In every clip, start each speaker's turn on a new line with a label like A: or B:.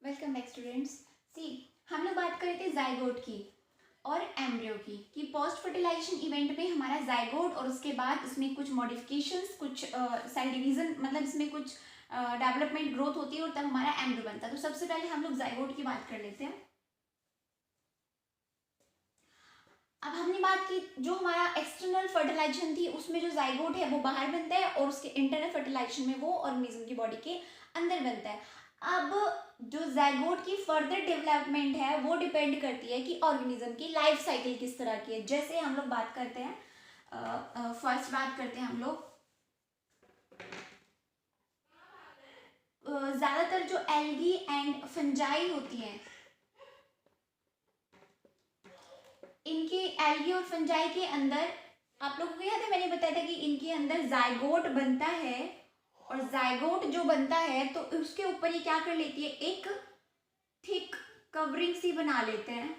A: Welcome back students. सी हम लोग बात कर रहे थे जाइगोट की और एम्ब्रियो की कि पोस्ट फर्टिलाइजेशन इवेंट में हमारा जाइगोट और उसके बाद इसमें कुछ मॉडिफिकेशंस, कुछ सेल डिवीजन, मतलब इसमें कुछ डेवलपमेंट ग्रोथ होती है और तब हमारा एम्ब्रियो बनता है। तो सबसे पहले हम लोग जाइगोट की बात कर लेते हैं। अब हमने बात की जो हमारा एक्सटर्नल फर्टिलाइजेशन थी उसमें जो जाइगोट है वो बाहर बनता है और उसके इंटरनल फर्टिलाइजेशन में वो ऑर्गेनिज्म की बॉडी के अंदर बनता है। अब जो जाइगोट की फर्दर डेवलपमेंट है वो डिपेंड करती है कि ऑर्गेनिज्म की लाइफ साइकिल किस तरह की है। जैसे हम लोग बात करते हैं, फर्स्ट बात करते हैं हम लोग ज़्यादातर जो एल्गी एंड फंजाई होती हैं, इनके एल्गी और फंजाई के अंदर आप लोगों को याद है मैंने बताया था कि इनके अंदर जाइगोट बनता है और जाइगोट जो बनता है तो उसके ऊपर ये क्या कर लेती है, एक थिक कवरिंग सी बना लेते हैं,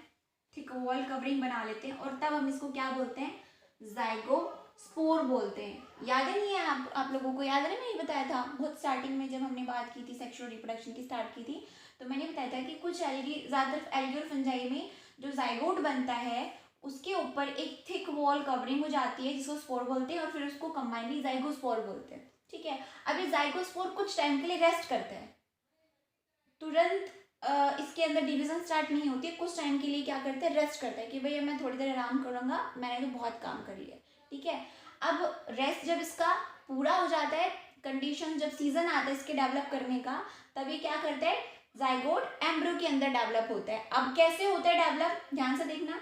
A: थिक वॉल कवरिंग बना लेते हैं और तब हम इसको क्या बोलते हैं, जाइगोस्पोर बोलते हैं। याद है नहीं है आप लोगों को? याद है ना, मैंने बताया था बहुत स्टार्टिंग में जब हमने बात की थी सेक्सुअल रिप्रोडक्शन की स्टार्ट की थी तो मैंने बताया था कि कुछ एल्गी, ज़्यादातर एल्गी और फंजाई में जो जाइगोट बनता है उसके ऊपर एक थिक वॉल कवरिंग हो जाती है जिसको स्पोर बोलते हैं और फिर उसको कंबाइनली जाइगोस्पोर बोलते हैं। ठीक है, अब ये जाइगोस्पोर कुछ टाइम के लिए रेस्ट करते हैं, तुरंत इसके अंदर डिवीजन स्टार्ट नहीं होती है, कुछ टाइम के लिए क्या करते हैं, रेस्ट करते हैं कि भैया मैं थोड़ी देर आराम करूंगा, मैंने तो बहुत काम कर लिया। ठीक है, अब रेस्ट जब इसका पूरा हो जाता है, कंडीशन जब सीजन आता है इसके डेवलप करने का, तब ये क्या करते हैं, जाइगोट एम्ब्रियो के अंदर डेवलप होता है। अब कैसे होता है डेवलप, ध्यान से देखना।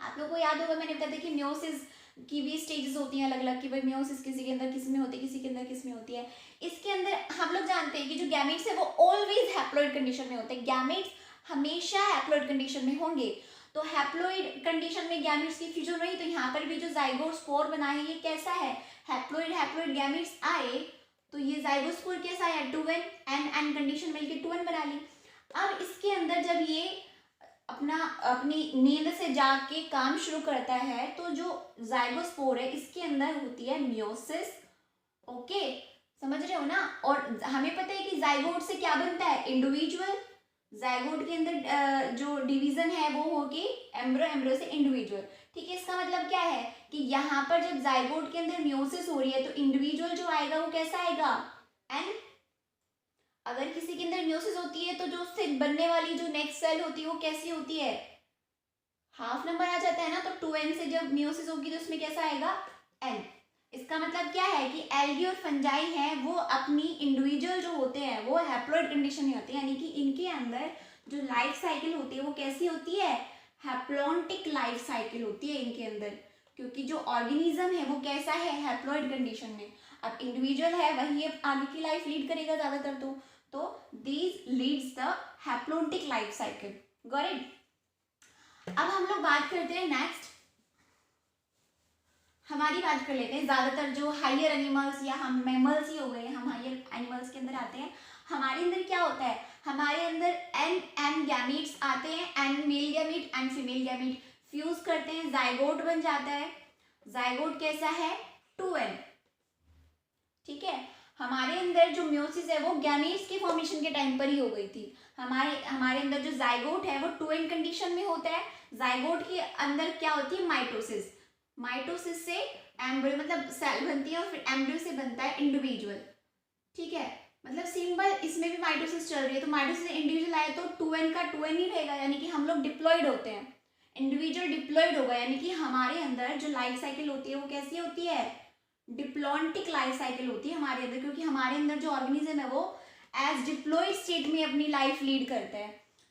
A: आप लोग को याद होगा मैंने बताया था कि म्योसिस की भी स्टेजेस होती हैं अलग अलग, कि भाई म्योसिस किसी के अंदर किस में होती है, किसी के अंदर किस में होती है। इसके अंदर हम लोग जानते हैं कि जो गैमेट्स है वो ऑलवेज हैप्लॉइड कंडीशन में होते हैं, गैमेट्स हमेशा हैप्लॉइड कंडीशन में होंगे। तो हैप्लॉइड कंडीशन में गैमेट्स की फ्यूजन रही तो यहाँ पर भी जो जाइगोस्पोर बना है ये कैसा है, हैप्लॉइड हैप्लॉइड गैमेट्स आए तो ये जाइगोस्पोर कैसा है, 2n, एन कंडीशन मिलकर 2n बना ली। अब इसके अंदर जब ये अपनी नींद से जाग के काम शुरू करता है तो जो जाइगोस्पोर है इसके अंदर होती है मियोसिस। ओके, समझ रहे हो ना? और हमें पता है कि जाइगोट से क्या बनता है, इंडिविजुअल। जाइगोट के अंदर जो डिवीजन है वो होगी एम्ब्रियो, एम्ब्रियो से इंडिविजुअल। ठीक है, इसका मतलब क्या है कि यहाँ पर जब जाइगोट के अंदर मियोसिस हो रही है तो इंडिविजुअल जो आएगा वो कैसा आएगा, एन। अगर किसी के अंदर मियोसिस होती है तो जो उससे बनने वाली जो नेक्स्ट सेल होती है वो कैसी होती है, हाफ नंबर आ जाता है ना। तो 2n से जब मियोसिस होगी तो उसमें कैसा आएगा, n। इसका मतलब क्या है कि एल्गी और फंजाई हैं वो अपनी इंडिविजुअल जो होते हैं वो हैप्लॉइड कंडीशन में होते हैं, यानी कि इनके अंदर जो लाइफ साइकिल होती है वो कैसी होती है, हैप्लॉन्टिक लाइफ साइकिल होती है इनके अंदर, क्योंकि जो ऑर्गेनिज्म है वो कैसा है, हैप्लॉइड कंडीशन में। अब इंडिविजुअल है वही आगे की लाइफ लीड करेगा ज्यादातर, तो these leads the haplontic life cycle. Got it? अब हम लोग बात करते हैं नेक्स्ट, हमारी बात कर लेते हैं ज्यादातर जो हायर एनिमल्स या हम मैमल्स ही हो गए, हम हायर एनिमल्स के अंदर आते हैं। हमारे अंदर क्या होता है, हमारे अंदर एन गैमीट्स आते हैं, n male gamete and female gamete fuse करते हैं, जाइगोट बन जाता है। जाइगोट कैसा है, 2n। ठीक है, हमारे अंदर जो म्योसिस है वो गैमीट्स के फॉर्मेशन के टाइम पर ही हो गई थी। हमारे अंदर जो जाइगोट है वो 2n कंडीशन में होता है। जाइगोट के अंदर क्या होती है, माइटोसिस। माइटोसिस से एम्ब्रियो मतलब सेल बनती है और फिर एम्ब्रियो से बनता है इंडिविजुअल। ठीक है, मतलब सिंपल इसमें भी माइटोसिस चल रही है तो माइटोसिस से इंडिविजुअल आए तो 2n का 2n ही रहेगा, यानी कि हम लोग डिप्लॉयड होते हैं, इंडिविजुअल डिप्लॉयड होगा, यानी कि हमारे अंदर जो लाइफ साइकिल होती है वो कैसी होती है, डिप्लॉन्टिक लाइफ साइकिल होती है हमारे अंदर, क्योंकि हमारे अंदर जो ऑर्गेनिज्म है वो एज डिप्लॉयड स्टेट में अपनी लाइफ लीड करता है।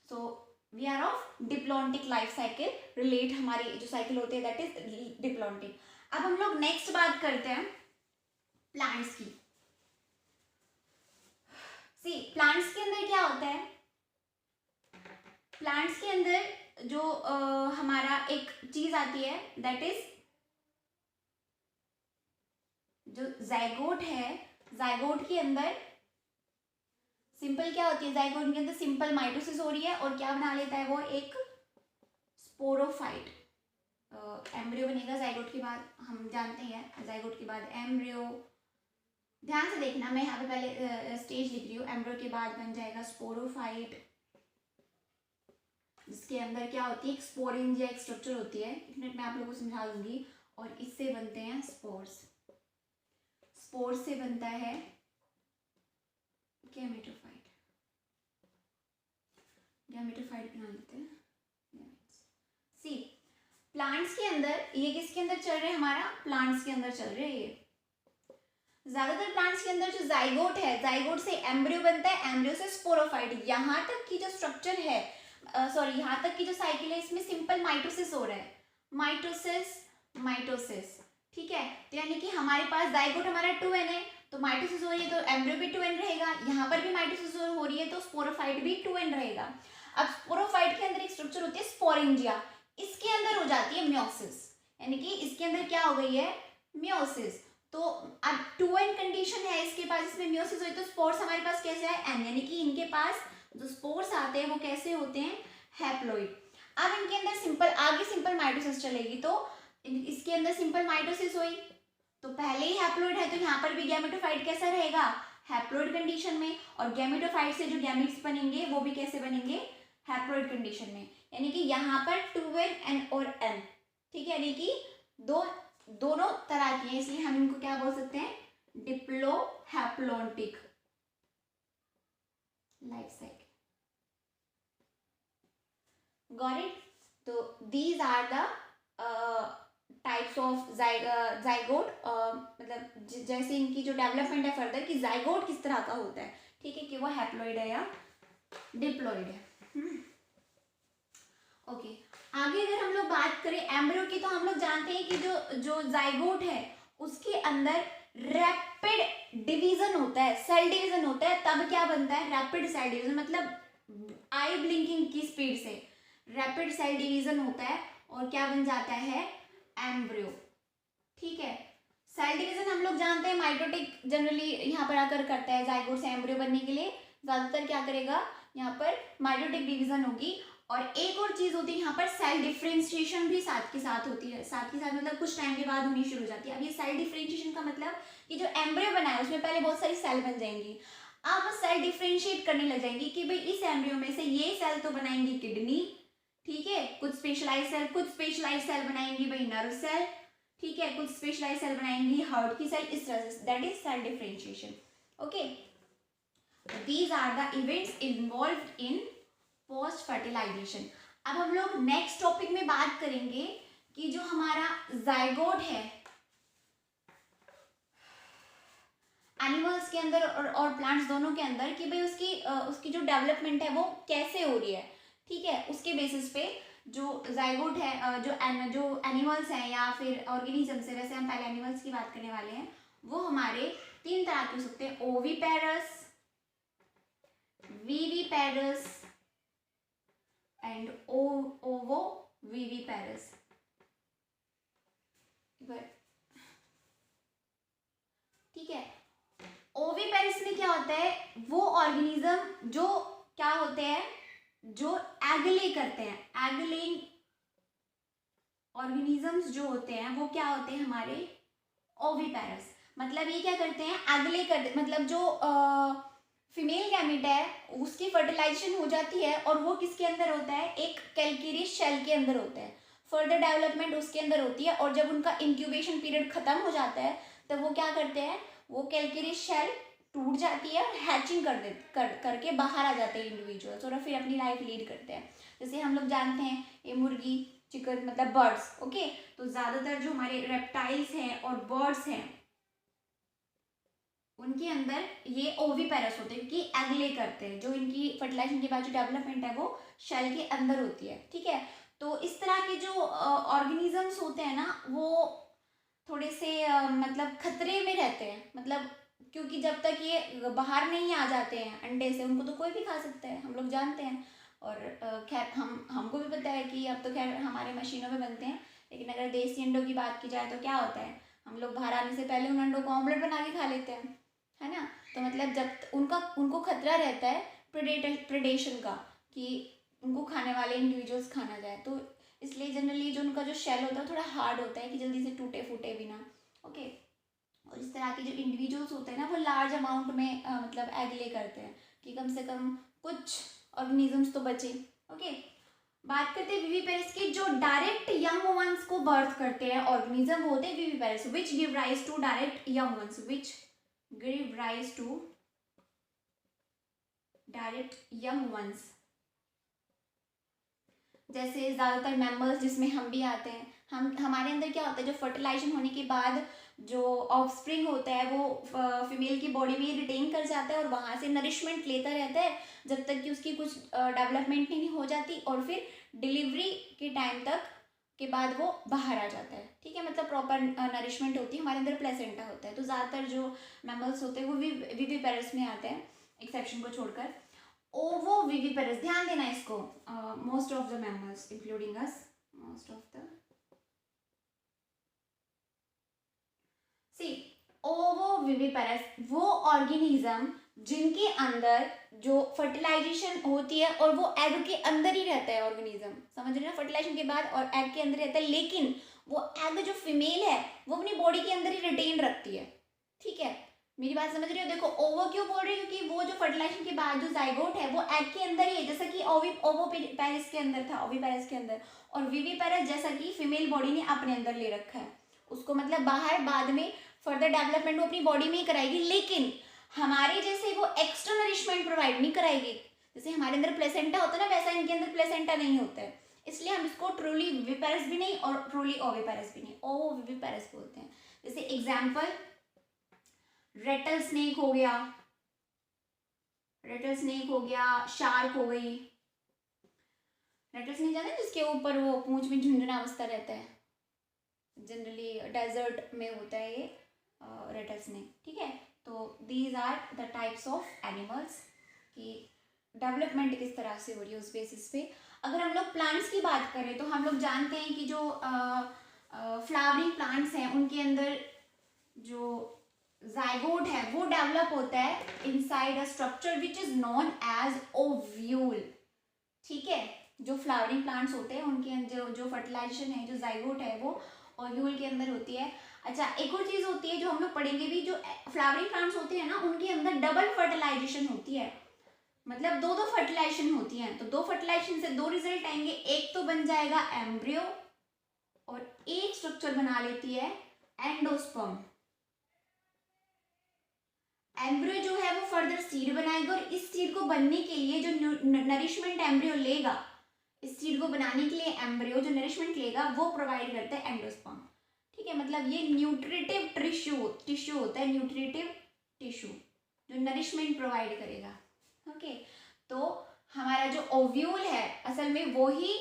A: So we are of diplontic life cycle, relate हमारी जो साइकिल होती है दैट इज डिप्लॉन्टिक। अब हम लोग नेक्स्ट बात करते हैं प्लांट्स की। सी प्लांट्स के अंदर क्या होता है, प्लांट्स के अंदर जो हमारा एक चीज आती है दैट इज जो जाइगोट है। जाइगोट के अंदर सिंपल क्या होती है, जाइगोट के अंदर सिंपल माइटोसिस हो रही है और क्या बना लेता है वो, एक स्पोरोफाइट। एम्ब्रियो बनेगा जाइगोट के बाद, हम जानते हैं जाइगोट के बाद एम्ब्रियो। ध्यान से देखना, मैं यहाँ पे पहले स्टेज लिख रही हूँ, एम्ब्रियो के बाद बन जाएगा स्पोरोफाइट, जिसके अंदर क्या होती है, एक स्पोरेंजिया एक स्ट्रक्चर होती है, एक मिनट में आप लोगों को समझा दूंगी। और इससे बनते हैं स्पोर्स, स्पोर्स से बनता है गैमेटोफाइट, गैमेटोफाइट बना लेते हैं। सी प्लांट्स के अंदर, ये किसके अंदर चल रहे हैं, हमारा प्लांट्स के अंदर चल रहे हैं। ये ज्यादातर प्लांट्स के अंदर जो जाइगोट है, जाइगोट से एम्ब्रियो बनता है, एम्ब्रियो से स्पोरोफाइट। यहाँ तक की जो स्ट्रक्चर है, सॉरी यहाँ तक की जो साइकिल है, इसमें सिंपल माइटोसिस हो रहा है, माइटोसिस माइटोसिस, ठीक है। तो यानी कि हमारे पास जाइगोट हमारा 2n है, तो माइटोसिस हो रही है तो एम्ब्रियो भी 2n रहेगा, यहाँ पर भी माइटोसिस हो रही है तो स्पोरोफाइट भी 2n रहेगा। अब स्पोरोफाइट के अंदर एक स्ट्रक्चर होती है स्पोरेंजिया, इसके अंदर हो जाती है मियोसिस, यानी कि इसके अंदर क्या हो गई है, मियोसिस। तो अब 2n कंडीशन है इसके पास, इसमें मियोसिस हुई तो स्पोर्स हमारे पास कैसे है, n, यानी कि इनके पास जो स्पोर्स आते हैं वो कैसे होते हैं, हैप्लॉइड। अब इनके अंदर सिंपल, आगे सिंपल माइटोसिस चलेगी, तो इसके अंदर सिंपल माइटोसिस हुई तो पहले ही हैप्लॉइड है, तो यहाँ पर भी गैमेटोफाइट कैसा रहेगा, हैप्लॉइड कंडीशन में। और गैमेटोफाइट से जो गैमेट्स बनेंगे वो भी कैसे बनेंगे, हैप्लॉइड कंडीशन में। यानी कि यहाँ पर 2n और n, ठीक है, यानी कि दोनों तरह की है, इसलिए हम इनको क्या बोल सकते हैं, diplohaplontic life cycle. Got it. तो these are the types of zygote, मतलब जैसे इनकी जो डेवलपमेंट है फर्दर कि जाइगोट किस तरह का होता है, ठीक है, कि वो हैप्लॉइड है या डिप्लॉइड है। ओके, आगे अगर हम लोग बात करें एम्ब्रियो की, तो हम लोग जानते हैं कि जो जाइगोट है उसके अंदर रैपिड डिवीजन होता है, सेल डिवीजन होता है, तब क्या बनता है, रैपिड सेल डिवीजन, मतलब आई ब्लिंकिंग की स्पीड से रैपिड सेल डिवीजन होता है और क्या बन जाता है, एम्ब्रियो, ठीक है। सेल डिवीजन हम लोग जानते हैं माइटोटिक जनरली यहाँ पर आकर करता है, जाइगोट से एम्ब्रियो बनने के लिए ज्यादातर क्या करेगा, यहाँ पर माइटोटिक डिवीजन होगी। और एक और चीज होती है यहाँ पर, सेल डिफरेंशिएशन भी साथ के साथ होती है, साथ के साथ मतलब कुछ टाइम के बाद होनी शुरू हो जाती है। अब ये सेल डिफरेंशिएशन का मतलब कि जो एम्ब्रियो बना है उसमें पहले बहुत सारी सेल बन जाएंगी, अब सेल डिफरेंशिएट करने लग जाएंगी कि भाई इस एम्ब्रियो में से ये सेल तो बनाएंगी किडनी, ठीक है, कुछ स्पेशलाइज सेल बनाएंगी भाई नर्व सेल, ठीक है, कुछ स्पेशलाइज सेल बनाएंगी हार्ट की सेल, इस तरह से, that is cell differentiation. Okay, these are the events involved in post fertilisation. अब हम लोग नेक्स्ट टॉपिक में बात करेंगे कि जो हमारा जाइगोट है एनिमल्स के अंदर और प्लांट्स दोनों के अंदर, कि भाई उसकी जो डेवलपमेंट है वो कैसे हो रही है, ठीक है, उसके बेसिस पे जो जाइगोट है, जो एनिमल्स हैं या फिर ऑर्गेनिजम्स है, वैसे हम पहले एनिमल्स की बात करने वाले हैं, वो हमारे 3 तरह के हो सकते हैं, ओविपेरस, विविपेरस एंड ओवोविविपेरस। ठीक है, ओविपेरस में क्या होता है, वो ऑर्गेनिज्म जो क्या होते हैं, जो एग ले करते हैं, एग लेइंग ऑर्गेनिजम्स जो होते हैं वो क्या होते हैं हमारे ओविपेरस। मतलब ये क्या करते हैं, एग ले कर, मतलब जो फीमेल गैमेट है उसकी फर्टिलाइजेशन हो जाती है और वो किसके अंदर होता है, एक कैलकेरियस शेल के अंदर होता है, फर्दर डेवलपमेंट उसके अंदर होती है। और जब उनका इंक्यूबेशन पीरियड खत्म हो जाता है तब वो क्या करते हैं, वो कैलकेरियस शेल टूट जाती है और हैचिंग करके बाहर आ जाते हैं इंडिविजुअल्स और फिर अपनी लाइफ लीड करते हैं। जैसे हम लोग जानते हैं ये मुर्गी, चिकन, मतलब बर्ड्स, ओके। तो ज़्यादातर जो हमारे रेप्टाइल्स हैं और बर्ड्स हैं उनके अंदर ये ओविपेरस होते हैं क्योंकि एग ले करते हैं, जो इनकी फर्टिलाइजेशन के बाद जो डेवलपमेंट है वो शेल के अंदर होती है, ठीक है। तो इस तरह के जो ऑर्गेनिजम्स होते हैं ना वो थोड़े से मतलब खतरे में रहते हैं, मतलब क्योंकि जब तक ये बाहर नहीं आ जाते हैं अंडे से, उनको तो कोई भी खा सकता है, हम लोग जानते हैं। और खैर हमको भी पता है कि अब तो खैर हमारे मशीनों में बनते हैं, लेकिन अगर देसी अंडों की बात की जाए तो क्या होता है, हम लोग बाहर आने से पहले उन अंडों को ऑमलेट बना के खा लेते हैं, है ना। तो मतलब जब उनको खतरा रहता है प्रेडेशन का, कि उनको खाने वाले इंडिविजुअल्स खाना जाए, तो इसलिए जनरली जो उनका जो शेल होता है थोड़ा हार्ड होता है कि जल्दी से टूटे फूटे भी ना, ओके। और इस तरह के जो इंडिविजुअल्स होते हैं ना वो लार्ज अमाउंट में मतलब एग ले करते हैं कि कम से कम कुछ ऑर्गेनिजम्स तो बचे, ओके। बात करते हैं विविपेरस की, जो डायरेक्ट यंग वंस को बर्थ करते हैं ऑर्गेनिज्म वो होते हैं viviparous, which give rise to direct young ones, which give rise to direct young ones. जैसे ज़्यादातर मैमल्स जिसमें हम भी आते हैं, हम हमारे अंदर क्या होता है, जो फर्टिलाइजेशन होने के बाद जो ऑफस्प्रिंग होता है वो फीमेल की बॉडी में रिटेन कर जाता है और वहाँ से नरिशमेंट लेता रहता है जब तक कि उसकी कुछ डेवलपमेंट नहीं हो जाती, और फिर डिलीवरी के टाइम तक के बाद वो बाहर आ जाता है। ठीक है, मतलब प्रॉपर नरिशमेंट होती है, हमारे अंदर प्लेसेंटा होता है। तो ज़्यादातर जो मैमल्स होते हैं वो विविपेरस में आते हैं, एक्सेप्शन को छोड़कर। ओवो विविपेरस, ध्यान देना इसको, most of the mammals including us, most of the sea ovoviviparous वो ऑर्गेनिज्म जिनके अंदर जो फर्टिलाइजेशन होती है और वो एग के अंदर ही रहता है ऑर्गेनिज्म, समझ रहे हैं ना, फर्टिलाइजेशन के बाद और एग के अंदर रहता है, लेकिन वो एग जो फीमेल है वो अपनी बॉडी के अंदर ही रिटेन रखती है। ठीक है, मेरी बात समझ रही हो? देखो ओवो क्यों बोल रही हूँ, क्योंकि वो जो फर्टिलाइजेशन के बाद जो जाइगोट है वो एग के अंदर ही है, जैसा कि ओविपेरस के अंदर था, ओविपेरस के अंदर, और विविपेरस जैसा कि फीमेल बॉडी ने अपने अंदर ले रखा है उसको, मतलब बाहर बाद में फर्दर डेवलपमेंट वो अपनी बॉडी में ही कराएगी, लेकिन हमारे जैसे वो एक्स्ट्रा नरिशमेंट प्रोवाइड नहीं कराएगी। जैसे हमारे अंदर प्लेसेंटा होता है ना, वैसा इनके अंदर प्लेसेंटा नहीं होता है, इसलिए हम इसको ट्रूली विविपेरस भी नहीं और ट्रूली ओविपेरस भी नहीं, ओवो विविपेरस बोलते हैं। जैसे एग्जाम्पल रेटल स्नेक हो गया, रेटल स्नेक हो गया, शार्क हो गई। रेटल स्नेक जाना है जिसके ऊपर वो पूंछ में झुंझुना अवस्था रहता है, जनरली डेजर्ट में होता है ये रेटल स्नेक। ठीक है, तो these are the types of animals की डेवलपमेंट किस तरह से हो रही है उस बेसिस पे। अगर हम लोग प्लांट्स की बात करें तो हम लोग जानते हैं कि जो फ्लावरिंग प्लांट्स हैं उनके अंदर जो जाइगोट है वो डेवलप होता है inside a structure which is known as ovule. ठीक है, जो फ्लावरिंग प्लांट्स होते हैं उनके अंदर जो फर्टिलाइजेशन है, जो जाइगोट है वो ओव्यूल के अंदर होती है। अच्छा, एक और चीज होती है जो हम लोग पढ़ेंगे भी, जो फ्लावरिंग प्लांट्स होते हैं ना उनके अंदर डबल फर्टिलाइजेशन होती है, मतलब दो दो फर्टिलाइजेशन होती है। तो दो फर्टिलाइजेशन से दो रिजल्ट आएंगे, एक तो बन जाएगा एम्ब्रियो और एक स्ट्रक्चर बना लेती है एंडोस्पर्म। एम्ब्रियो जो है वो फर्दर सीड बनाएगा और इस सीड को बनने के लिए जो नरिशमेंट एम्ब्रियो लेगा, इस सीड को बनाने के लिए एम्ब्रियो जो नरिशमेंट लेगा वो प्रोवाइड करता है एंडोस्पर्म। ठीक है, मतलब ये न्यूट्रिटिव टिश्यू होता है, न्यूट्रिटिव टिश्यू जो नरिशमेंट प्रोवाइड करेगा। ओके, तो हमारा जो ओव्यूल है असल में वो ही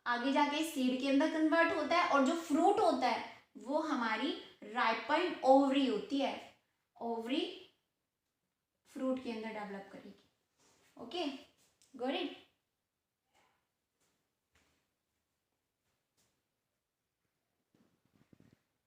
A: आगे जाके सीड के अंदर कन्वर्ट होता है, और जो फ्रूट होता है वो हमारी राइपन ओवरी होती है, ओवरी फ्रूट के अंदर डेवलप करेगी। Okay, got it.